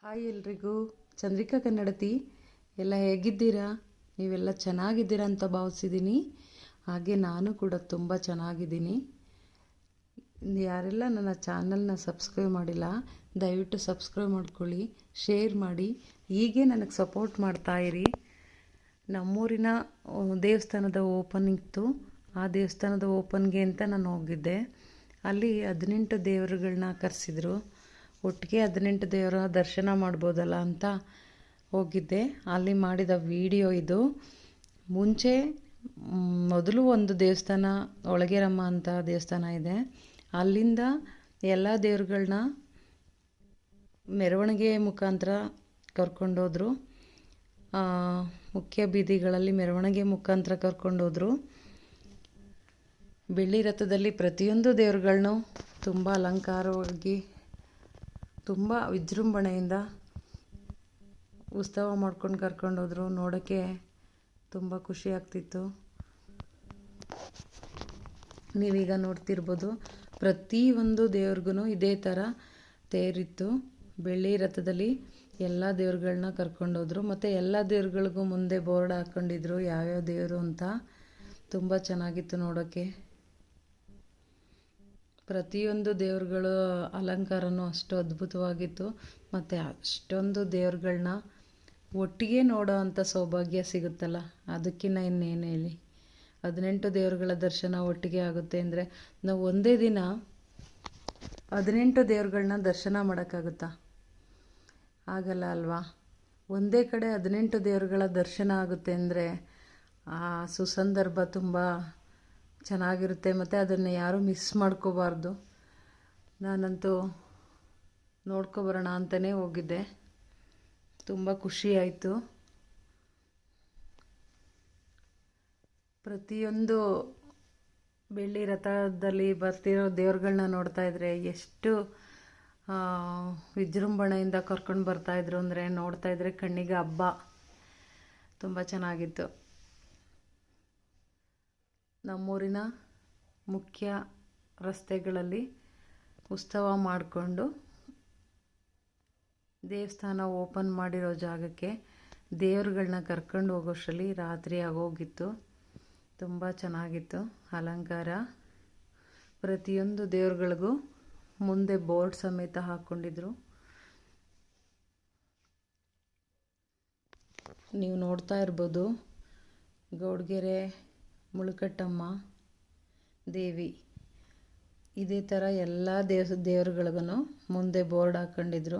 Hi ಎಲ್ರಿಗೂ, ಚಂದ್ರಿಕಾ ಕನ್ನಡತಿ ಎಲ್ಲ ಹೇಗಿದ್ದೀರಾ? ನೀವೆಲ್ಲ ಚೆನ್ನಾಗಿದ್ದೀರಾ ಅಂತ ಭಾವಿಸಿದ್ದೀನಿ. ಹಾಗೆ ನಾನು ಕೂಡ ತುಂಬ ಚೆನ್ನಾಗಿದ್ದೀನಿ. ಯಾರೆಲ್ಲ ನನ್ನ ಚಾನಲ್ನ ಸಬ್ಸ್ಕ್ರೈಬ್ ಮಾಡಿಲ್ಲ, ದಯವಿಟ್ಟು ಸಬ್ಸ್ಕ್ರೈಬ್ ಮಾಡ್ಕೊಳ್ಳಿ, ಶೇರ್ ಮಾಡಿ, ಹೀಗೆ ನನಗೆ ಸಪೋರ್ಟ್ ಮಾಡ್ತಾಯಿರಿ. ನಮ್ಮೂರಿನ ದೇವಸ್ಥಾನದ ಓಪನ್ ಇತ್ತು. ಆ ದೇವಸ್ಥಾನದ ಓಪನ್ಗೆ ಅಂತ ನಾನು ಹೋಗಿದ್ದೆ. ಅಲ್ಲಿ 18 ದೇವರುಗಳನ್ನ ಕರೆಸಿದ್ರು. ಒಟ್ಟಿಗೆ 18 ದೇವರ ದರ್ಶನ ಮಾಡ್ಬೋದಲ್ಲ ಅಂತ ಹೋಗಿದ್ದೆ. ಅಲ್ಲಿ ಮಾಡಿದ ವಿಡಿಯೋ ಇದು. ಮುಂಚೆ ಮೊದಲು ಒಂದು ದೇವಸ್ಥಾನ, ಒಳಗೇರಮ್ಮ ಅಂತ ದೇವಸ್ಥಾನ ಇದೆ. ಅಲ್ಲಿಂದ ಎಲ್ಲ ದೇವ್ರುಗಳನ್ನ ಮೆರವಣಿಗೆ ಮುಖಾಂತರ ಕರ್ಕೊಂಡೋದ್ರು. ಮುಖ್ಯ ಬೀದಿಗಳಲ್ಲಿ ಮೆರವಣಿಗೆ ಮುಖಾಂತರ ಕರ್ಕೊಂಡೋದ್ರು. ಬೆಳ್ಳಿ ರಥದಲ್ಲಿ ಪ್ರತಿಯೊಂದು ದೇವ್ರುಗಳನ್ನೂ ತುಂಬ ಅಲಂಕಾರವಾಗಿ, ತುಂಬ ವಿಜೃಂಭಣೆಯಿಂದ ಉತ್ಸವ ಮಾಡ್ಕೊಂಡು ಕರ್ಕೊಂಡೋದ್ರು. ನೋಡೋಕ್ಕೆ ತುಂಬ ಖುಷಿ ಆಗ್ತಿತ್ತು. ನೀವೀಗ ನೋಡ್ತಿರ್ಬೋದು, ಪ್ರತಿಯೊಂದು ದೇವ್ರಿಗೂ ಇದೇ ಥರ ತೇರಿತ್ತು. ಬೆಳ್ಳಿ ರಥದಲ್ಲಿ ಎಲ್ಲ ದೇವ್ರುಗಳನ್ನ ಕರ್ಕೊಂಡೋದ್ರು. ಮತ್ತು ಎಲ್ಲ ದೇವ್ರುಗಳಿಗೂ ಮುಂದೆ ಬೋರ್ಡ್ ಹಾಕ್ಕೊಂಡಿದ್ರು ಯಾವ್ಯಾವ ದೇವರು ಅಂತ. ತುಂಬ ಚೆನ್ನಾಗಿತ್ತು ನೋಡೋಕ್ಕೆ. ಪ್ರತಿಯೊಂದು ದೇವ್ರುಗಳ ಅಲಂಕಾರನೂ ಅಷ್ಟು ಅದ್ಭುತವಾಗಿತ್ತು. ಮತ್ತು ಅಷ್ಟೊಂದು ದೇವ್ರುಗಳನ್ನ ಒಟ್ಟಿಗೆ ನೋಡೋ ಅಂಥ ಸೌಭಾಗ್ಯ ಸಿಗುತ್ತಲ್ಲ, ಅದಕ್ಕಿಂತ ಇನ್ನೇನು ಹೇಳಿ. 18 ದೇವರುಗಳ ದರ್ಶನ ಒಟ್ಟಿಗೆ ಆಗುತ್ತೆ ಅಂದರೆ ನಾವು ಒಂದೇ ದಿನ 18 ದೇವ್ರುಗಳನ್ನ ದರ್ಶನ ಮಾಡೋಕ್ಕಾಗುತ್ತಾ? ಆಗಲ್ಲ ಅಲ್ವಾ? ಒಂದೇ ಕಡೆ 18 ದೇವರುಗಳ ದರ್ಶನ ಆಗುತ್ತೆ ಅಂದರೆ ಆ ಸುಸಂದರ್ಭ ತುಂಬ ಚೆನ್ನಾಗಿರುತ್ತೆ. ಮತ್ತು ಅದನ್ನು ಯಾರೂ ಮಿಸ್ ಮಾಡ್ಕೋಬಾರ್ದು. ನಾನಂತೂ ನೋಡ್ಕೊಬರೋಣ ಅಂತಲೇ ಹೋಗಿದ್ದೆ. ತುಂಬ ಖುಷಿ ಆಯಿತು. ಪ್ರತಿಯೊಂದು ಬೆಳ್ಳಿ ರಥದಲ್ಲಿ ಬರ್ತಿರೋ ದೇವ್ರುಗಳನ್ನ ನೋಡ್ತಾಯಿದ್ರೆ ಎಷ್ಟು ವಿಜೃಂಭಣೆಯಿಂದ ಕರ್ಕೊಂಡು ಬರ್ತಾಯಿದ್ರು ಅಂದರೆ ನೋಡ್ತಾಯಿದ್ರೆ ಕಣ್ಣಿಗೆ ಹಬ್ಬ. ತುಂಬ ಚೆನ್ನಾಗಿತ್ತು. ನಮ್ಮೂರಿನ ಮುಖ್ಯ ರಸ್ತೆಗಳಲ್ಲಿ ಉತ್ಸವ ಮಾಡಿಕೊಂಡು ದೇವಸ್ಥಾನ ಓಪನ್ ಮಾಡಿರೋ ಜಾಗಕ್ಕೆ ದೇವ್ರುಗಳನ್ನ ಕರ್ಕೊಂಡು ಹೋಗೋಷ್ಟರಲ್ಲಿ ರಾತ್ರಿ ಆಗೋಗಿತ್ತು. ತುಂಬ ಚೆನ್ನಾಗಿತ್ತು ಅಲಂಕಾರ. ಪ್ರತಿಯೊಂದು ದೇವ್ರುಗಳಿಗೂ ಮುಂದೆ ಬೋರ್ಡ್ ಸಮೇತ ಹಾಕ್ಕೊಂಡಿದ್ರು. ನೀವು ನೋಡ್ತಾ ಇರ್ಬೋದು, ಗೌಡ್ಗೆರೆ ಮುಳುಕಟ್ಟಮ್ಮ ದೇವಿ, ಇದೇ ಥರ ಎಲ್ಲ ದೇವ್ರುಗಳಿಗೂ ಮುಂದೆ ಬೋರ್ಡ್ ಹಾಕ್ಕೊಂಡಿದ್ರು.